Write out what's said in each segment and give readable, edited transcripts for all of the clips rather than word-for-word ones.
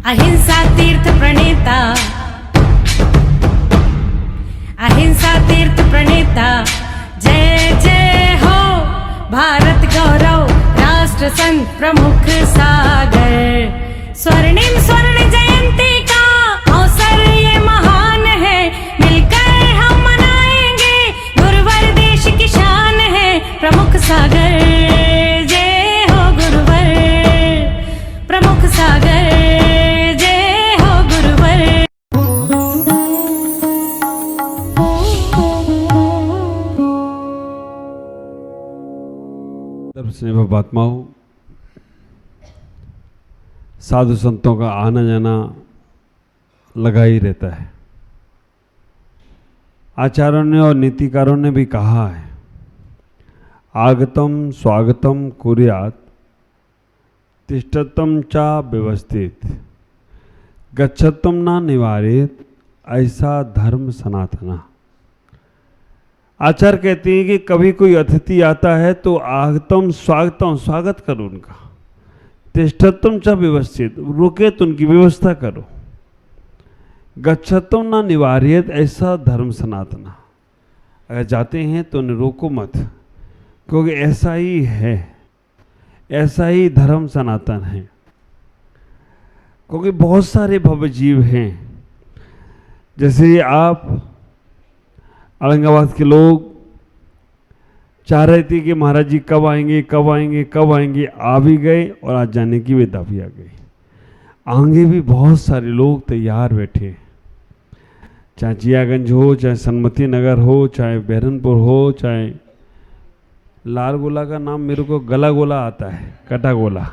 अहिंसा तीर्थ प्रणेता, अहिंसा तीर्थ प्रणेता, जय जय हो भारत गौरव राष्ट्र संत प्रमुख सागर। स्वर्णिम स्वर्ण जयंती का अवसर ये महान है, मिलकर हम मनाएंगे गुरुवर देश की शान है प्रमुख सागर। जय हो गुरुवर प्रमुख सागर, जय हो गुरुवर। स्नेह महात्माओं, साधु संतों का आना जाना लगा ही रहता है। आचार्यों ने और नीतिकारों ने भी कहा है, आगतम स्वागतम कुर्यात् तिष्ठतम चा व्यवस्थित गच्छतम ना निवारेत, ऐसा धर्म सनातना। आचार्य कहते हैं कि कभी कोई अतिथि आता है तो आगतम स्वागतम, स्वागत करो उनका, तिष्ठतम च व्यवस्थित, रुके तो उनकी व्यवस्था करो, गच्छतम ना निवार्यत, ऐसा धर्म सनातना। अगर जाते हैं तो उन्हें रोको मत, क्योंकि ऐसा ही है, ऐसा ही धर्म सनातन है। क्योंकि बहुत सारे भव्य जीव हैं, जैसे आप औरंगाबाद के लोग चाह रहे थे कि महाराज जी कब आएंगे कब आएंगे कब आएंगे, आ भी गए और आज जाने की वेदा भी आ गई। आगे भी बहुत सारे लोग तैयार बैठे, चाहे जियागंज हो, चाहे सन्मति नगर हो, चाहे बहरनपुर हो, चाहे लाल गोला का नाम मेरे को गला गोला आता है, कटा गोला,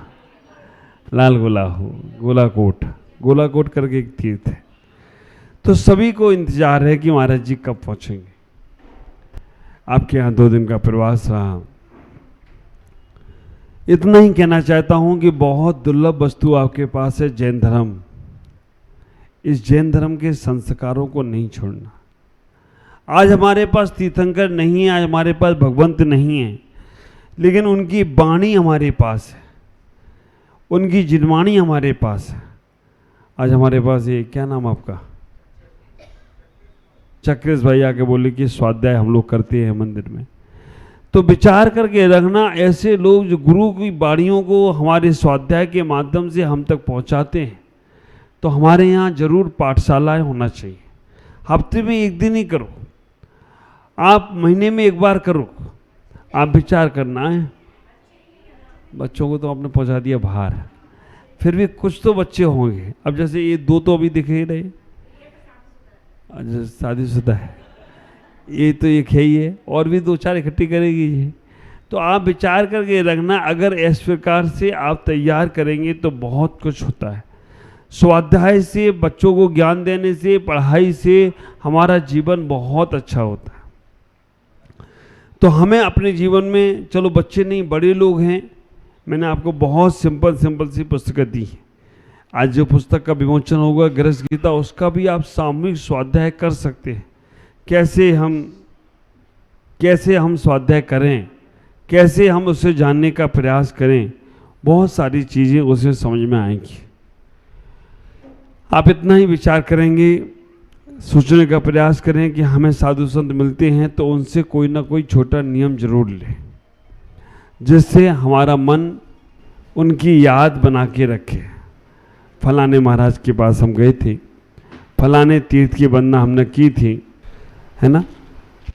लाल गोला हो, गोलाकोट, गोलाकोट करके एक तीर्थ है। तो सभी को इंतजार है कि महाराज जी कब पहुंचेंगे। आपके यहाँ 2 दिन का प्रवास रहा। इतना ही कहना चाहता हूं कि बहुत दुर्लभ वस्तु आपके पास है, जैन धर्म। इस जैन धर्म के संस्कारों को नहीं छोड़ना। आज हमारे पास तीर्थंकर नहीं है, आज हमारे पास भगवंत नहीं है, लेकिन उनकी वाणी हमारे पास है, उनकी जिनवाणी हमारे पास है। आज हमारे पास ये, क्या नाम आपका, चक्रेश भाई आके बोले कि स्वाध्याय हम लोग करते हैं मंदिर में। तो विचार करके रखना, ऐसे लोग जो गुरु की वाणियों को हमारे स्वाध्याय के माध्यम से हम तक पहुंचाते हैं, तो हमारे यहाँ जरूर पाठशालाएं होना चाहिए। हफ्ते में 1 दिन ही करो, आप महीने में 1 बार करो। आप विचार करना है, बच्चों को तो आपने पहुंचा दिया बाहर, फिर भी कुछ तो बच्चे होंगे। अब जैसे ये 2 तो अभी दिख ही रहे, शादीशुदा है, ये तो एक है ही है, और भी 2-4 इकट्ठी करेगी ये। तो आप विचार करके रखना, अगर इस प्रकार से आप तैयार करेंगे तो बहुत कुछ होता है। स्वाध्याय से, बच्चों को ज्ञान देने से, पढ़ाई से हमारा जीवन बहुत अच्छा होता है। तो हमें अपने जीवन में, चलो बच्चे नहीं बड़े लोग हैं, मैंने आपको बहुत सिंपल सी पुस्तकें दी हैं। आज जो पुस्तक का विमोचन होगा गृहस्थ गीता, उसका भी आप सामूहिक स्वाध्याय कर सकते हैं। कैसे हम स्वाध्याय करें, कैसे हम उसे जानने का प्रयास करें, बहुत सारी चीज़ें उसे समझ में आएंगी। आप इतना ही विचार करेंगे, सोचने का प्रयास करें कि हमें साधु संत मिलते हैं तो उनसे कोई ना कोई छोटा नियम जरूर लें, जिससे हमारा मन उनकी याद बना के रखे। फलाने महाराज के पास हम गए थे, फलाने तीर्थ की वंदना हमने की थी, है ना।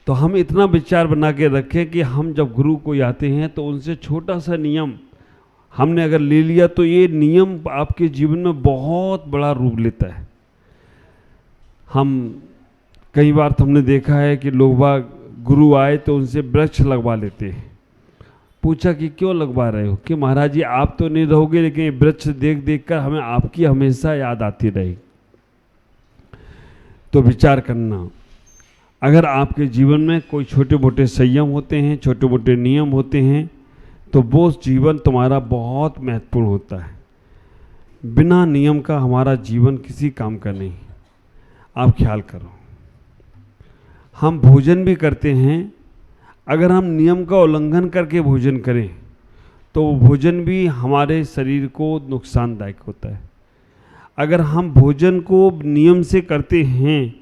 तो हम इतना विचार बना के रखें कि हम जब गुरु को आते हैं तो उनसे छोटा सा नियम हमने अगर ले लिया, तो ये नियम आपके जीवन में बहुत बड़ा रूप लेता है। हम कई बार तो हमने देखा है कि लोग बाग गुरु आए तो उनसे वृक्ष लगवा लेते हैं। पूछा कि क्यों लगवा रहे हो, कि महाराज जी आप तो नहीं रहोगे, लेकिन ये वृक्ष देख देख कर हमें आपकी हमेशा याद आती रहेगी। तो विचार करना, अगर आपके जीवन में कोई छोटे मोटे संयम होते हैं, छोटे मोटे नियम होते हैं, तो वो जीवन तुम्हारा बहुत महत्वपूर्ण होता है। बिना नियम का हमारा जीवन किसी काम का नहीं। आप ख्याल करो, हम भोजन भी करते हैं, अगर हम नियम का उल्लंघन करके भोजन करें तो वो भोजन भी हमारे शरीर को नुकसानदायक होता है। अगर हम भोजन को नियम से करते हैं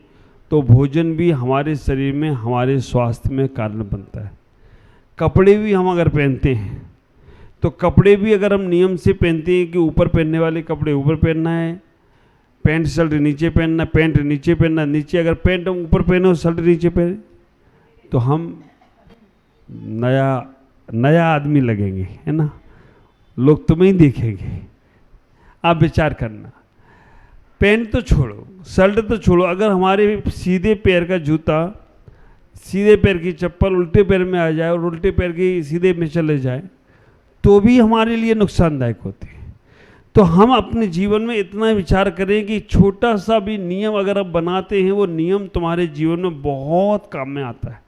तो भोजन भी हमारे शरीर में, हमारे स्वास्थ्य में कारण बनता है। कपड़े भी हम अगर पहनते हैं तो कपड़े भी अगर हम नियम से पहनते हैं कि ऊपर पहनने वाले कपड़े ऊपर पहनना है, पैंट शर्ट नीचे पहनना, पैंट नीचे पहनना, नीचे अगर पैंट हम ऊपर पहने और शर्ट नीचे पहने तो हम नया आदमी लगेंगे, है ना, लोग तुम्हें ही देखेंगे। आप विचार करना, पैंट तो छोड़ो, शर्ट तो छोड़ो, अगर हमारे सीधे पैर का जूता, सीधे पैर की चप्पल उल्टे पैर में आ जाए और उल्टे पैर की सीधे में चले जाए तो भी हमारे लिए नुकसानदायक होते हैं। तो हम अपने जीवन में इतना विचार करें कि छोटा सा भी नियम अगर आप बनाते हैं वो नियम तुम्हारे जीवन में बहुत काम में आता है।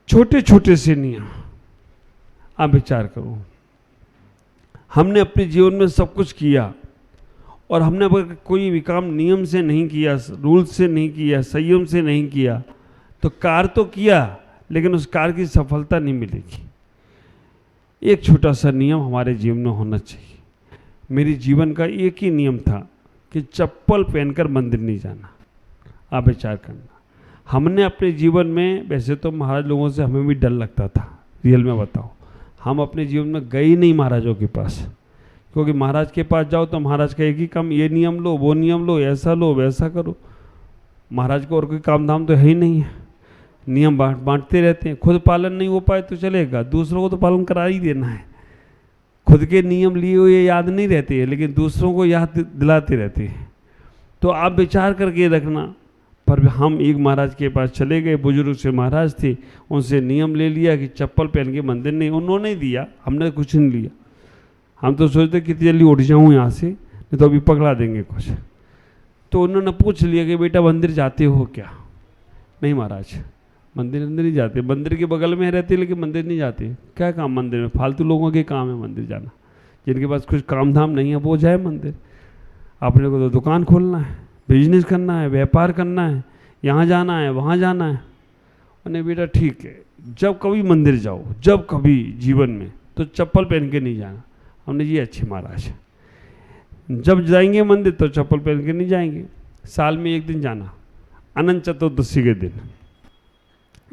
छोटे छोटे से नियम आप विचार करो, हमने अपने जीवन में सब कुछ किया और हमने अगर कोई भी काम नियम से नहीं किया, रूल से नहीं किया, संयम से नहीं किया तो कार्य तो किया लेकिन उस कार्य की सफलता नहीं मिलेगी। एक छोटा सा नियम हमारे जीवन में होना चाहिए। मेरे जीवन का एक ही नियम था कि चप्पल पहनकर मंदिर नहीं जाना। आप विचार करना, हमने अपने जीवन में, वैसे तो महाराज लोगों से हमें भी डर लगता था, रियल में बताओ, हम अपने जीवन में गए नहीं महाराजों के पास, क्योंकि महाराज के पास जाओ तो महाराज का एक ही काम, ये नियम लो, वो नियम लो, ऐसा लो, वैसा करो। महाराज को और कोई काम धाम तो है ही नहीं है, नियम बांटते रहते हैं। खुद पालन नहीं हो पाए तो चलेगा, दूसरों को तो पालन करा ही देना है। खुद के नियम लिए हुए याद नहीं रहते हैं लेकिन दूसरों को याद दिलाते रहते हैं। तो आप विचार करके रखना। पर हम एक महाराज के पास चले गए, बुजुर्ग से महाराज थे, उनसे नियम ले लिया कि चप्पल पहन के मंदिर नहीं। उन्होंने दिया, हमने कुछ नहीं लिया। हम तो सोचते कितनी जल्दी उठ जाऊँ यहाँ से, नहीं तो अभी पकड़ा देंगे कुछ। तो उन्होंने पूछ लिया कि बेटा मंदिर जाते हो क्या? नहीं महाराज, मंदिर अंदर नहीं जाते, मंदिर के बगल में रहते लेकिन मंदिर नहीं जाते। क्या काम मंदिर में? फालतू लोगों के काम है मंदिर जाना, जिनके पास कुछ काम धाम नहीं है वो जाए मंदिर। अपने को तो दुकान खोलना है, बिजनेस करना है, व्यापार करना है, यहाँ जाना है, वहाँ जाना है। अरे बेटा ठीक है, जब कभी मंदिर जाओ, जब कभी जीवन में, तो चप्पल पहन के नहीं जाना। हमने जी अच्छे महाराज, जब जाएंगे मंदिर तो चप्पल पहन के नहीं जाएंगे। साल में एक दिन जाना, अनंत चतुर्दशी के दिन,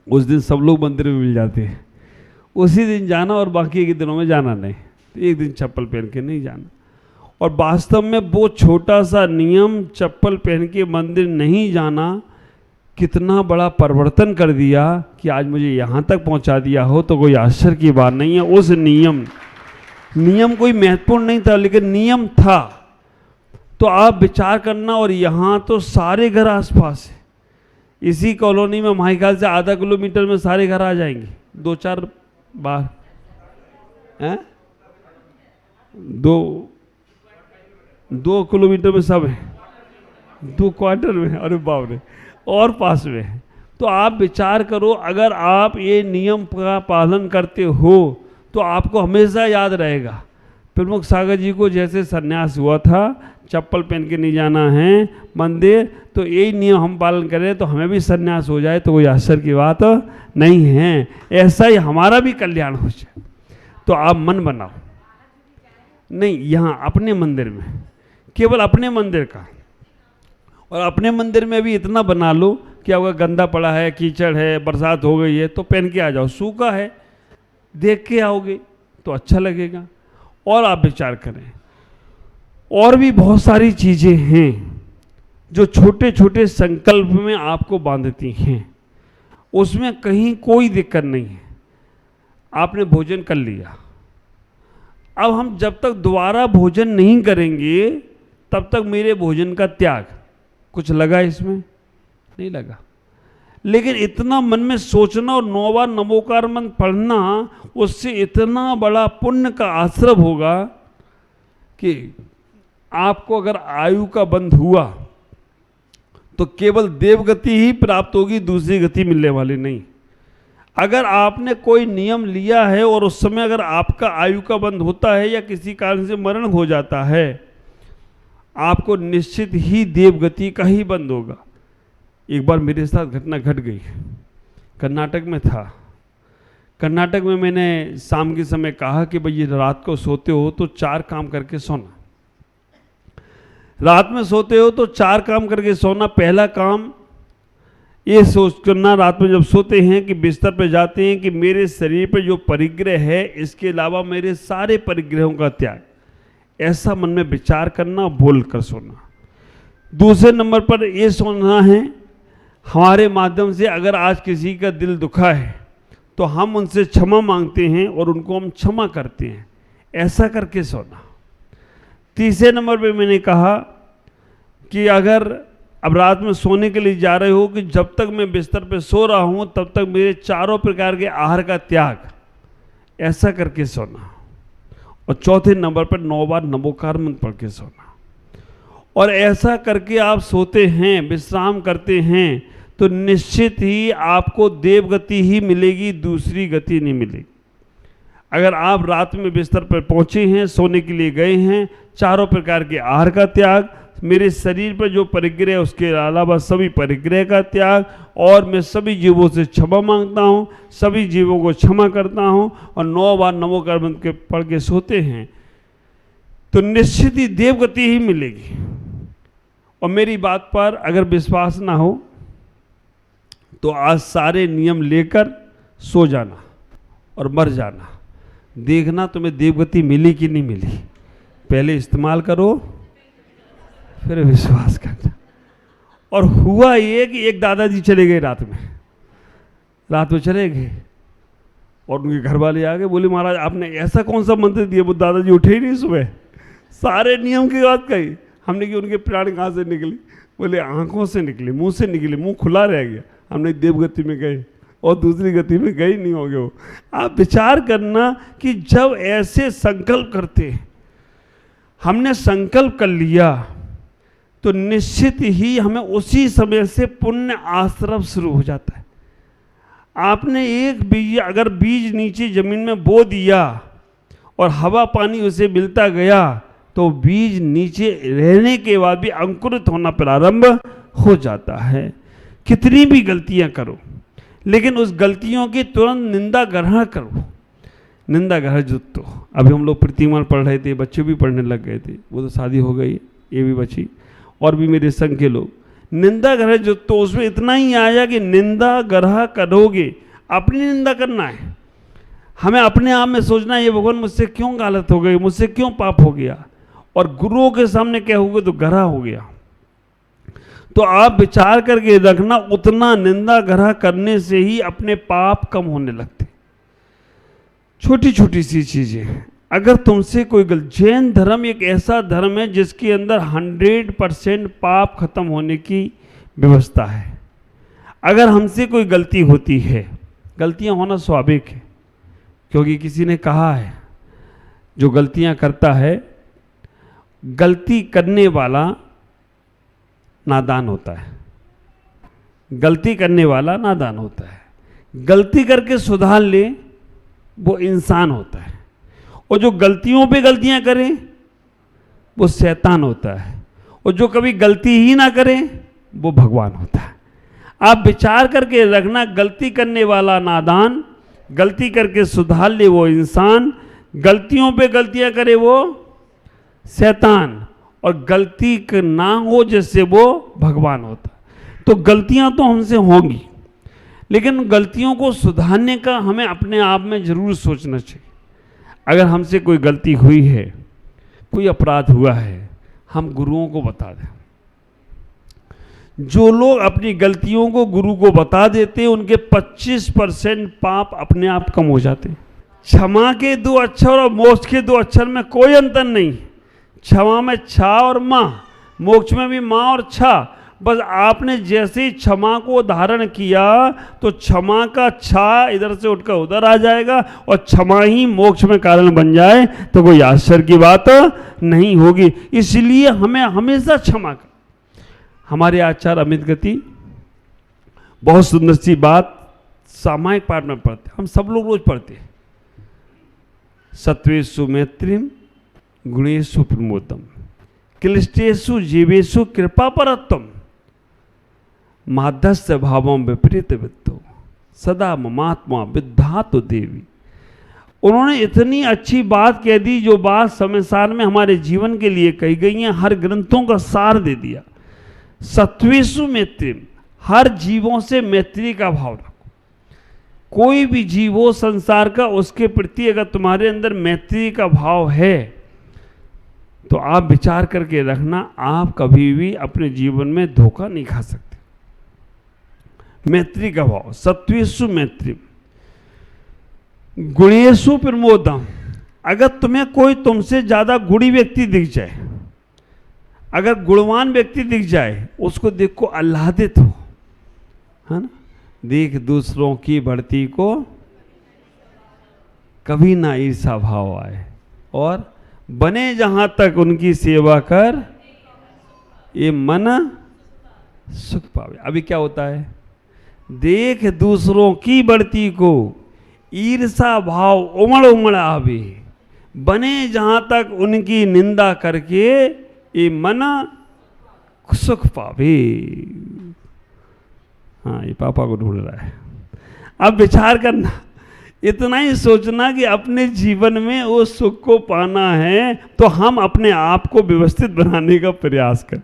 उस दिन सब लोग मंदिर में मिल जाते हैं, उसी दिन जाना और बाकी के दिनों में जाना नहीं। तो एक दिन चप्पल पहन के नहीं जाना। और वास्तव में वो छोटा सा नियम, चप्पल पहन के मंदिर नहीं जाना, कितना बड़ा परिवर्तन कर दिया कि आज मुझे यहाँ तक पहुँचा दिया हो तो कोई आश्चर्य की बात नहीं है। उस नियम कोई महत्वपूर्ण नहीं था लेकिन नियम था। तो आप विचार करना, और यहाँ तो सारे घर आसपास है, इसी कॉलोनी में हमारे ख्याल से आधा किलोमीटर में सारे घर आ जाएंगे, 2-4 बार हैं, 2 किलोमीटर में सब है, 2 क्वार्टर में, अरे बाप रे, और पास में है। तो आप विचार करो, अगर आप ये नियम का पालन करते हो तो आपको हमेशा याद रहेगा। प्रमुख सागर जी को जैसे संन्यास हुआ था, चप्पल पहन के नहीं जाना है मंदिर, तो यही नियम हम पालन करें तो हमें भी संन्यास हो जाए तो कोई आश्चर्य की बात नहीं है। ऐसा ही हमारा भी कल्याण हो जाए। तो आप मन बनाओ, नहीं यहाँ अपने मंदिर में, केवल अपने मंदिर का, और अपने मंदिर में भी इतना बना लो कि अगर गंदा पड़ा है, कीचड़ है, बरसात हो गई है तो पहन के आ जाओ, सूखा है देख के आओगे तो अच्छा लगेगा। और आप विचार करें, और भी बहुत सारी चीज़ें हैं जो छोटे छोटे संकल्प में आपको बांधती हैं, उसमें कहीं कोई दिक्कत नहीं है। आपने भोजन कर लिया, अब हम जब तक दोबारा भोजन नहीं करेंगे तब तक मेरे भोजन का त्याग, कुछ लगा इसमें? नहीं लगा। लेकिन इतना मन में सोचना और 9 बार नमोकार मंत्र पढ़ना, उससे इतना बड़ा पुण्य का आश्रय होगा कि आपको अगर आयु का बंध हुआ तो केवल देवगति ही प्राप्त होगी, दूसरी गति मिलने वाली नहीं। अगर आपने कोई नियम लिया है और उस समय अगर आपका आयु का बंध होता है या किसी कारण से मरण हो जाता है, आपको निश्चित ही देवगति का ही बंद होगा। एक बार मेरे साथ घटना घट गई, कर्नाटक में था। कर्नाटक में मैंने शाम के समय कहा कि भाई रात को सोते हो तो 4 काम करके सोना। रात में सोते हो तो 4 काम करके सोना। पहला काम ये सोच करना रात में जब सोते हैं कि बिस्तर पर जाते हैं कि मेरे शरीर पर जो परिग्रह है इसके अलावा मेरे सारे परिग्रहों का त्याग, ऐसा मन में विचार करना, बोल कर सोना। दूसरे नंबर पर ये सोना है हमारे माध्यम से अगर आज किसी का दिल दुखा है तो हम उनसे क्षमा मांगते हैं और उनको हम क्षमा करते हैं, ऐसा करके सोना। तीसरे नंबर पे मैंने कहा कि अगर अब रात में सोने के लिए जा रहे हो कि जब तक मैं बिस्तर पे सो रहा हूँ तब तक मेरे चारों प्रकार के आहार का त्याग, ऐसा करके सोना। और चौथे नंबर पर 9 बार नमोकार मंत्र पढ़ के सोना। और ऐसा करके आप सोते हैं, विश्राम करते हैं, तो निश्चित ही आपको देवगति ही मिलेगी, दूसरी गति नहीं मिलेगी। अगर आप रात में बिस्तर पर पहुंचे हैं, सोने के लिए गए हैं, चारों प्रकार के आहार का त्याग, मेरे शरीर पर जो परिग्रह है उसके अलावा सभी परिग्रह का त्याग, और मैं सभी जीवों से क्षमा मांगता हूँ, सभी जीवों को क्षमा करता हूँ, और 9 बार नमोकार मंत्र के पढ़ के सोते हैं, तो निश्चित ही देवगति ही मिलेगी। और मेरी बात पर अगर विश्वास ना हो तो आज सारे नियम लेकर सो जाना और मर जाना, देखना तुम्हें देवगति मिली कि नहीं मिली। पहले इस्तेमाल करो फिर विश्वास करना। और हुआ ये कि एक दादाजी चले गए रात में चले गए और उनके घर वाले आ गए, बोले महाराज आपने ऐसा कौन सा मंत्र दिया? वो दादाजी उठे ही नहीं सुबह, सारे नियम की बात कही। हमने कि उनके प्राण कहाँ से निकली? बोले आंखों से निकले, मुंह से निकले, मुंह खुला रह गया। हमने देवगति में गए और दूसरी गति में गए नहीं होगे वो। आप विचार करना कि जब ऐसे संकल्प करते हैं, हमने संकल्प कर लिया तो निश्चित ही हमें उसी समय से पुण्य आश्रम शुरू हो जाता है। आपने एक बीज अगर बीज नीचे जमीन में बो दिया और हवा पानी उसे मिलता गया तो बीज नीचे रहने के बाद भी अंकुरित होना प्रारंभ हो जाता है। कितनी भी गलतियां करो लेकिन उस गलतियों की तुरंत निंदा ग्रहण करो। निंदा ग्रहण जुत्तो। अभी हम लोग प्रतिमान पढ़ रहे थे, बच्चे भी पढ़ने लग गए थे, वो तो शादी हो गई, ये भी बची, और भी मेरे संग के लोग। निंदा ग्रह जुत्तो, उसमें इतना ही आया कि निंदा ग्रह करोगे, अपनी निंदा करना है। हमें अपने आप में सोचना है ये भगवान मुझसे क्यों गलत हो गई, मुझसे क्यों पाप हो गया, और गुरुओं के सामने क्या होगा तो ग्रह हो गया। तो आप विचार करके रखना, उतना निंदा ग्रह करने से ही अपने पाप कम होने लगते। छोटी छोटी सी चीजें, अगर तुमसे कोई जैन धर्म एक ऐसा धर्म है जिसके अंदर 100% पाप खत्म होने की व्यवस्था है। अगर हमसे कोई गलती होती है, गलतियां होना स्वाभाविक है, क्योंकि किसी ने कहा है जो गलतियां करता है, गलती करने वाला नादान होता है। गलती करने वाला नादान होता है, गलती करके सुधार ले वो इंसान होता है, और जो गलतियों पे गलतियां करे वो शैतान होता है, और जो कभी गलती ही ना करे वो भगवान होता है। आप विचार करके रखना, गलती करने वाला नादान, गलती करके सुधार ले वो इंसान, गलतियों पे गलतियां करे वो शैतान, और गलती ना हो जिससे वो भगवान होता। तो गलतियां तो हमसे होंगी, लेकिन गलतियों को सुधारने का हमें अपने आप में जरूर सोचना चाहिए। अगर हमसे कोई गलती हुई है, कोई अपराध हुआ है, हम गुरुओं को बता दें। जो लोग अपनी गलतियों को गुरु को बता देते हैं उनके 25% पाप अपने आप कम हो जाते हैं। क्षमा के 2 अक्षर और मोक्ष के 2 अक्षर में कोई अंतर नहीं। क्षमा में छा और माँ, मोक्ष में भी माँ और छा। बस आपने जैसे ही क्षमा को धारण किया तो क्षमा का छा इधर से उठकर उधर आ जाएगा, और क्षमा ही मोक्ष में कारण बन जाए तो कोई आश्चर्य की बात नहीं होगी। इसलिए हमें हमेशा क्षमा कर। हमारे आचार्य अमित गति बहुत सुंदर सी बात सामायिक पाठ में पढ़ते, हम सब लोग रोज पढ़ते हैं। सत्वेषु मैत्रीम गुणेषु प्रमोदम क्लिष्टेषु जीवेषु कृपा परत्वम माधस्य भावम विपरीत वित्तो सदा ममात्मा विद्धातु देवी। उन्होंने इतनी अच्छी बात कह दी, जो बात समय सार में हमारे जीवन के लिए कही गई हैं, हर ग्रंथों का सार दे दिया। सत्वेषु मैत्री, हर जीवों से मैत्री का भाव रखो। कोई भी जीव हो संसार का, उसके प्रति अगर तुम्हारे अंदर मैत्री का भाव है तो आप विचार करके रखना, आप कभी भी अपने जीवन में धोखा नहीं खा सकते। मैत्री का भाव, सत्वेषु मैत्री, गुणेषु प्रमोदम, अगर तुम्हें कोई तुमसे ज्यादा गुणी व्यक्ति दिख जाए, अगर गुणवान व्यक्ति दिख जाए, उसको देख को आह्लादित हो, है ना। देख दूसरों की बढ़ती को कभी ना ईर्षा भाव आए, और बने जहां तक उनकी सेवा कर, ये मन सुख पावे। अभी क्या होता है, देख दूसरों की बढ़ती को ईर्षा भाव उमड़ उमड़ आवे, बने जहां तक उनकी निंदा करके ये मन सुख पावे। हाँ, ये पापा को ढूंढ रहा है। अब विचार करना, इतना ही सोचना कि अपने जीवन में वो सुख को पाना है तो हम अपने आप को व्यवस्थित बनाने का प्रयास करें,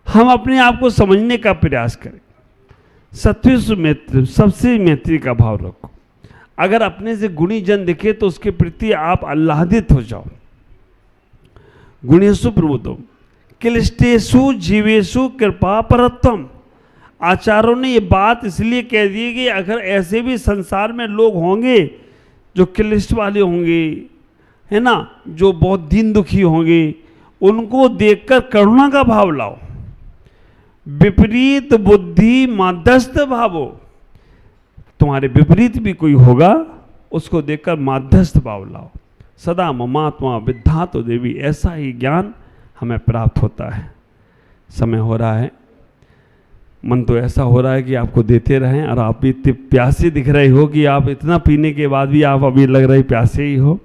हम अपने आप को समझने का प्रयास करें। सत्वेषु मैत्री, सबसे मैत्री का भाव रखो। अगर अपने से गुणी जन दिखे तो उसके प्रति आप आह्लादित हो जाओ। गुणेषु प्रमोदम, क्लिष्टेषु जीवेषु कृपा परत्वम। आचार्यों ने ये बात इसलिए कह दी कि अगर ऐसे भी संसार में लोग होंगे जो क्लिष्ट वाले होंगे, है ना, जो बहुत दीन दुखी होंगे, उनको देखकर करुणा का भाव लाओ। विपरीत बुद्धि माध्यस्थ भावो, तुम्हारे विपरीत भी कोई होगा उसको देखकर माध्यस्थ भाव लाओ। सदा ममात्मा विद्धातो देवी, ऐसा ही ज्ञान हमें प्राप्त होता है। समय हो रहा है, मन तो ऐसा हो रहा है कि आपको देते रहें, और आप भी इतने प्यासे दिख रहे हो कि आप इतना पीने के बाद भी आप अभी लग रहे प्यासे ही हो।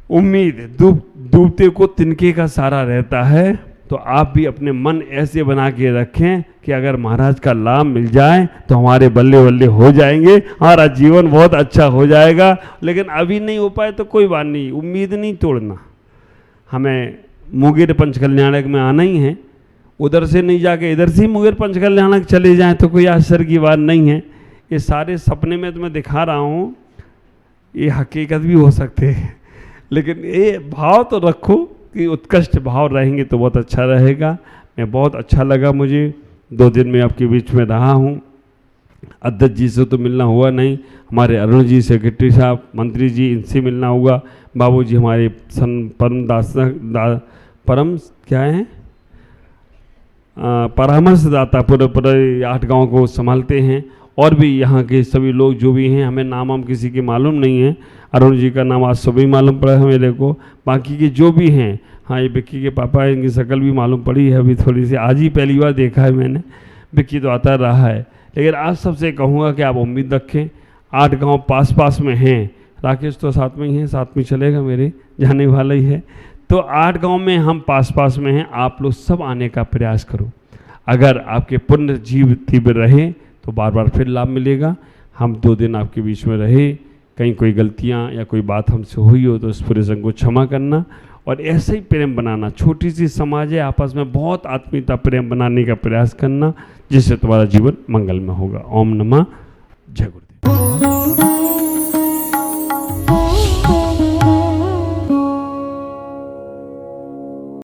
उम्मीद डूबते को तिनके का सारा रहता है, तो आप भी अपने मन ऐसे बना के रखें कि अगर महाराज का लाभ मिल जाए तो हमारे बल्ले बल्ले हो जाएंगे, हमारा जीवन बहुत अच्छा हो जाएगा। लेकिन अभी नहीं हो पाए तो कोई बात नहीं, उम्मीद नहीं तोड़ना। हमें मुंगेर पंचकल्याणक में आना ही है, उधर से नहीं जाके इधर से ही मुंगेर पंचकल्याणक चले जाएं तो कोई आश्चर्य की बात नहीं है। ये सारे सपने में तो मैं दिखा रहा हूँ, ये हकीकत भी हो सकते हैं, लेकिन ये भाव तो रखो कि उत्कृष्ट भाव रहेंगे तो बहुत अच्छा रहेगा। मैं बहुत अच्छा लगा, मुझे 2 दिन में आपके बीच में रहा हूँ। अध्यक्ष जी से तो मिलना हुआ नहीं, हमारे अरुण जी सेक्रेटरी साहब, मंत्री जी, इनसे मिलना हुआ। बाबू जी हमारे परम क्या है, परामर्शदाता पूरे 8 गाँव को संभालते हैं, और भी यहाँ के सभी लोग जो भी हैं, हमें नाम हम किसी के मालूम नहीं है। अरुण जी का नाम आज सुबह ही मालूम पड़ा है मेरे को, बाकी के जो भी हैं, हाँ ये विक्की के पापा हैं, इनकी शक्ल भी मालूम पड़ी है अभी थोड़ी सी, आज ही पहली बार देखा है मैंने। विक्की तो आता रहा है, लेकिन आज सबसे कहूँगा कि आप उम्मीद रखें। 8 गाँव पास पास में हैं, राकेश तो साथ में ही है, साथ में चलेगा, मेरे जाने वाला ही है। तो 8 गांव में हम पास पास में हैं, आप लोग सब आने का प्रयास करो। अगर आपके पुण्य जीव तीव्र रहे तो बार बार फिर लाभ मिलेगा। हम 2 दिन आपके बीच में रहे, कहीं कोई गलतियां या कोई बात हमसे हुई हो तो उस पूरे संग को क्षमा करना, और ऐसे ही प्रेम बनाना। छोटी सी समाज है, आपस में बहुत आत्मीयता प्रेम बनाने का प्रयास करना, जिससे तुम्हारा जीवन मंगलमय होगा। ओम नमः जय गुरु।